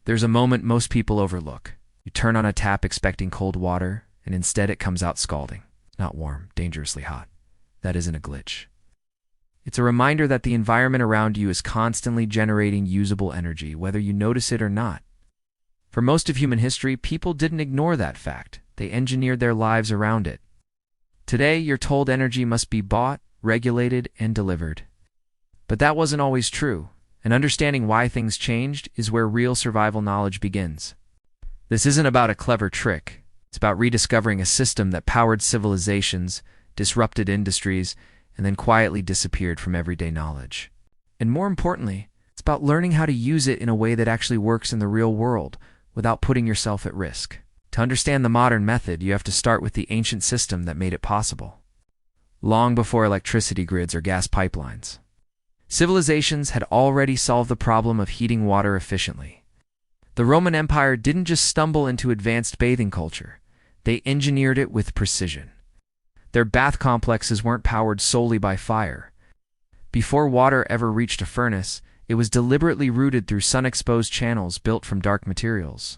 There's a moment most people overlook. You turn on a tap expecting cold water, and instead it comes out scalding. Not warm, dangerously hot. That isn't a glitch. It's a reminder that the environment around you is constantly generating usable energy, whether you notice it or not. For most of human history, people didn't ignore that fact. They engineered their lives around it. Today, you're told energy must be bought, regulated, and delivered. But that wasn't always true, and understanding why things changed is where real survival knowledge begins. This isn't about a clever trick. It's about rediscovering a system that powered civilizations, disrupted industries, and then quietly disappeared from everyday knowledge. And more importantly, it's about learning how to use it in a way that actually works in the real world without putting yourself at risk. To understand the modern method, you have to start with the ancient system that made it possible. Long before electricity grids or gas pipelines, civilizations had already solved the problem of heating water efficiently. The Roman Empire didn't just stumble into advanced bathing culture. They engineered it with precision. Their bath complexes weren't powered solely by fire. Before water ever reached a furnace, it was deliberately routed through sun-exposed channels built from dark materials.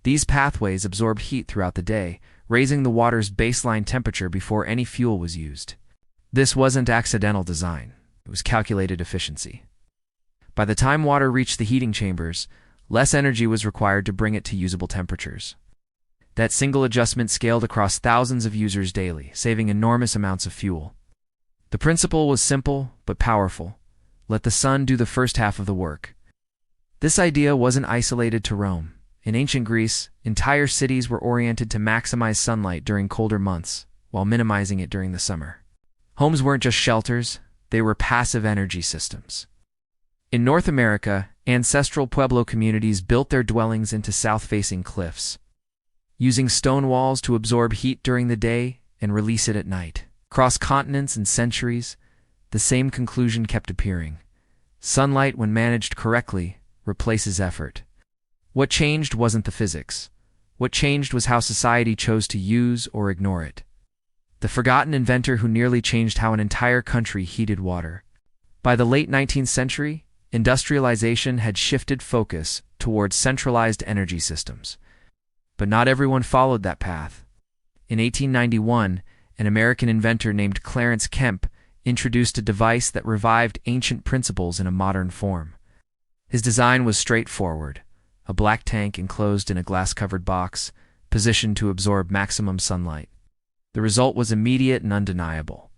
These pathways absorbed heat throughout the day, raising the water's baseline temperature before any fuel was used. This wasn't accidental design. It was calculated efficiency. By the time water reached the heating chambers, less energy was required to bring it to usable temperatures. That single adjustment scaled across thousands of users daily, saving enormous amounts of fuel. The principle was simple but powerful. Let the sun do the first half of the work. This idea wasn't isolated to Rome. In ancient Greece, entire cities were oriented to maximize sunlight during colder months, while minimizing it during the summer. Homes weren't just shelters, they were passive energy systems. In North America, ancestral Pueblo communities built their dwellings into south-facing cliffs, using stone walls to absorb heat during the day and release it at night. Across continents and centuries, the same conclusion kept appearing. Sunlight, when managed correctly, replaces effort. What changed wasn't the physics. What changed was how society chose to use or ignore it. The forgotten inventor who nearly changed how an entire country heated water. By the late 19th century, industrialization had shifted focus towards centralized energy systems. But not everyone followed that path. In 1891, an American inventor named Clarence Kemp introduced a device that revived ancient principles in a modern form. His design was straightforward. A black tank enclosed in a glass-covered box, positioned to absorb maximum sunlight. The result was immediate and undeniable.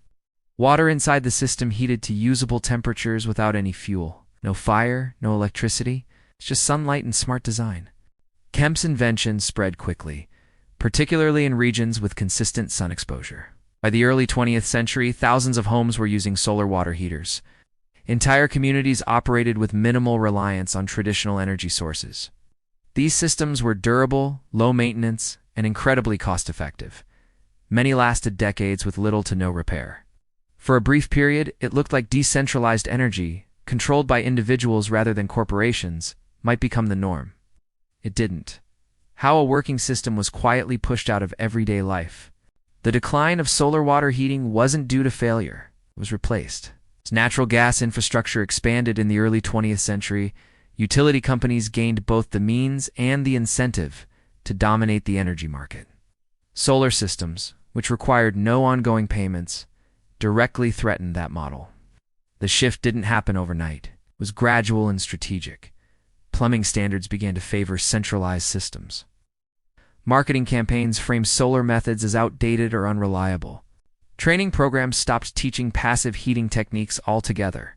Water inside the system heated to usable temperatures without any fuel. No fire, no electricity, it's just sunlight and smart design. Kemp's invention spread quickly, particularly in regions with consistent sun exposure. By the early 20th century, thousands of homes were using solar water heaters. Entire communities operated with minimal reliance on traditional energy sources. These systems were durable, low maintenance, and incredibly cost-effective. Many lasted decades with little to no repair. For a brief period, it looked like decentralized energy, controlled by individuals rather than corporations, might become the norm. It didn't. How a working system was quietly pushed out of everyday life. The decline of solar water heating wasn't due to failure. It was replaced. As natural gas infrastructure expanded in the early 20th century, utility companies gained both the means and the incentive to dominate the energy market. Solar systems, which required no ongoing payments, directly threatened that model. The shift didn't happen overnight. It was gradual and strategic. Plumbing standards began to favor centralized systems. Marketing campaigns framed solar methods as outdated or unreliable. Training programs stopped teaching passive heating techniques altogether.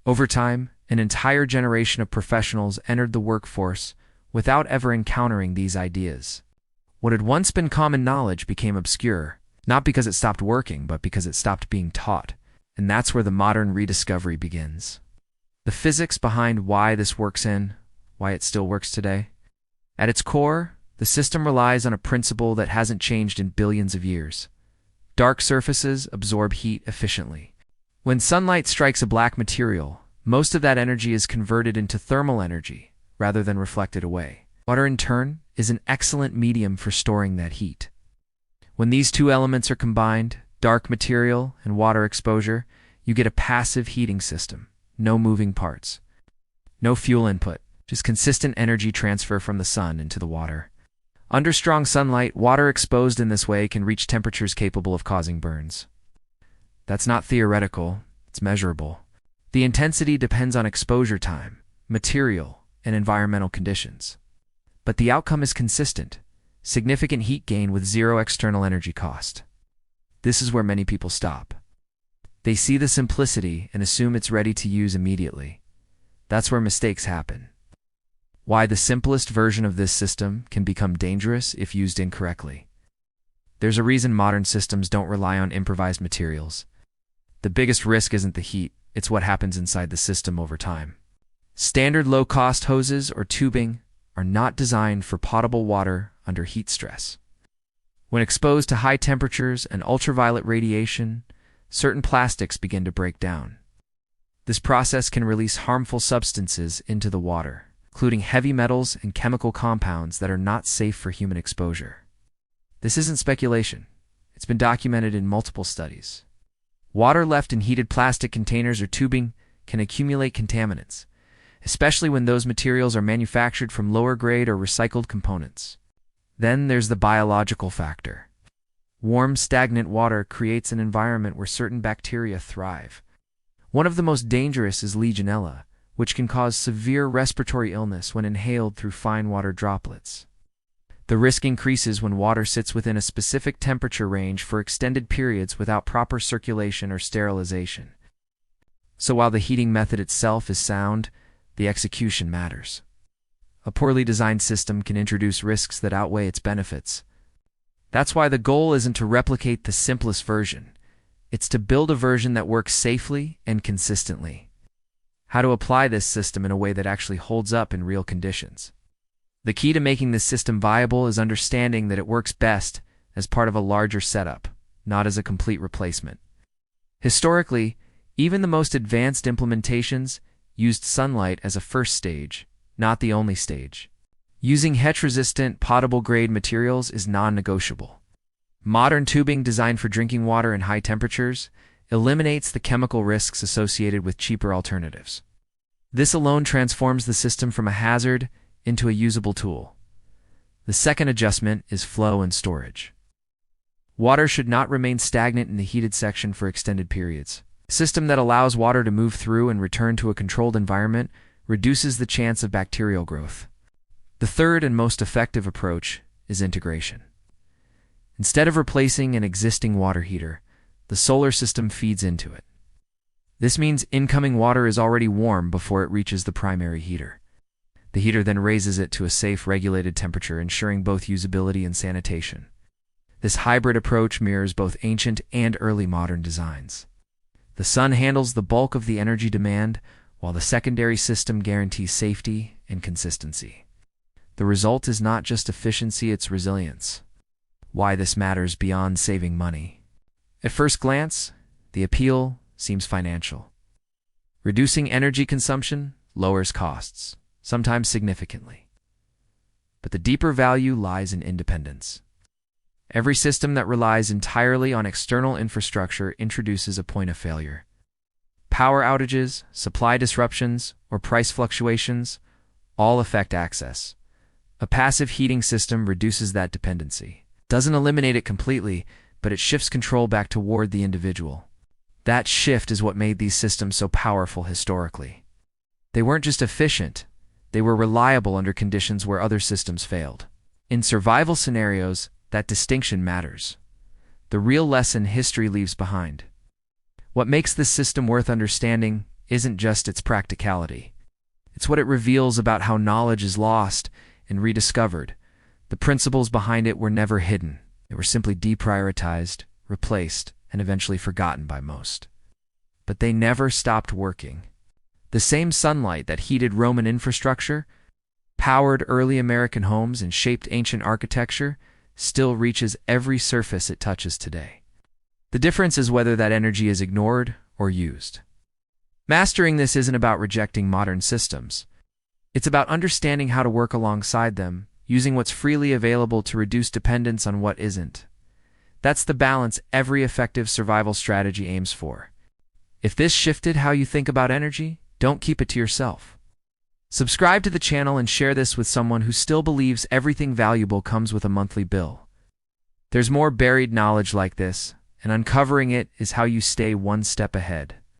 Over time, an entire generation of professionals entered the workforce without ever encountering these ideas. What had once been common knowledge became obscure, not because it stopped working, but because it stopped being taught. And that's where the modern rediscovery begins. The physics behind why this works why it still works today. At its core, the system relies on a principle that hasn't changed in billions of years. Dark surfaces absorb heat efficiently. When sunlight strikes a black material, most of that energy is converted into thermal energy rather than reflected away. Water, in turn, is an excellent medium for storing that heat. When these two elements are combined, dark material and water exposure, you get a passive heating system. No moving parts. No fuel input. which is consistent energy transfer from the sun into the water. Under strong sunlight, water exposed in this way can reach temperatures capable of causing burns. That's not theoretical, it's measurable. The intensity depends on exposure time, material, and environmental conditions. But the outcome is consistent: significant heat gain with zero external energy cost. This is where many people stop. They see the simplicity and assume it's ready to use immediately. That's where mistakes happen. Why the simplest version of this system can become dangerous if used incorrectly. There's a reason modern systems don't rely on improvised materials. The biggest risk isn't the heat, it's what happens inside the system over time. Standard low-cost hoses or tubing are not designed for potable water under heat stress. When exposed to high temperatures and ultraviolet radiation, certain plastics begin to break down. This process can release harmful substances into the water, including heavy metals and chemical compounds that are not safe for human exposure. This isn't speculation. It's been documented in multiple studies. Water left in heated plastic containers or tubing can accumulate contaminants, especially when those materials are manufactured from lower-grade or recycled components. Then there's the biological factor. Warm, stagnant water creates an environment where certain bacteria thrive. One of the most dangerous is Legionella, which can cause severe respiratory illness when inhaled through fine water droplets. The risk increases when water sits within a specific temperature range for extended periods without proper circulation or sterilization. So while the heating method itself is sound, the execution matters. A poorly designed system can introduce risks that outweigh its benefits. That's why the goal isn't to replicate the simplest version. It's to build a version that works safely and consistently. How to apply this system in a way that actually holds up in real conditions. The key to making this system viable is understanding that it works best as part of a larger setup, not as a complete replacement. Historically, even the most advanced implementations used sunlight as a first stage, not the only stage. Using heat-resistant, potable-grade materials is non-negotiable. Modern tubing designed for drinking water in high temperatures eliminates the chemical risks associated with cheaper alternatives. This alone transforms the system from a hazard into a usable tool. The second adjustment is flow and storage. Water should not remain stagnant in the heated section for extended periods. A system that allows water to move through and return to a controlled environment reduces the chance of bacterial growth. The third and most effective approach is integration. Instead of replacing an existing water heater, the solar system feeds into it. This means incoming water is already warm before it reaches the primary heater. The heater then raises it to a safe, regulated temperature, ensuring both usability and sanitation. This hybrid approach mirrors both ancient and early modern designs. The sun handles the bulk of the energy demand, while the secondary system guarantees safety and consistency. The result is not just efficiency, it's resilience. Why this matters beyond saving money. At first glance, the appeal seems financial. Reducing energy consumption lowers costs, sometimes significantly. But the deeper value lies in independence. Every system that relies entirely on external infrastructure introduces a point of failure. Power outages, supply disruptions, or price fluctuations all affect access. A passive heating system reduces that dependency. Doesn't eliminate it completely, but it shifts control back toward the individual. That shift is what made these systems so powerful historically. They weren't just efficient, they were reliable under conditions where other systems failed. In survival scenarios, that distinction matters. The real lesson history leaves behind. What makes this system worth understanding isn't just its practicality. It's what it reveals about how knowledge is lost and rediscovered. The principles behind it were never hidden. They were simply deprioritized, replaced, and eventually forgotten by most. But they never stopped working. The same sunlight that heated Roman infrastructure, powered early American homes, and shaped ancient architecture still reaches every surface it touches today. The difference is whether that energy is ignored or used. Mastering this isn't about rejecting modern systems. It's about understanding how to work alongside them, using what's freely available to reduce dependence on what isn't. That's the balance every effective survival strategy aims for. If this shifted how you think about energy, don't keep it to yourself. Subscribe to the channel and share this with someone who still believes everything valuable comes with a monthly bill. There's more buried knowledge like this, and uncovering it is how you stay one step ahead.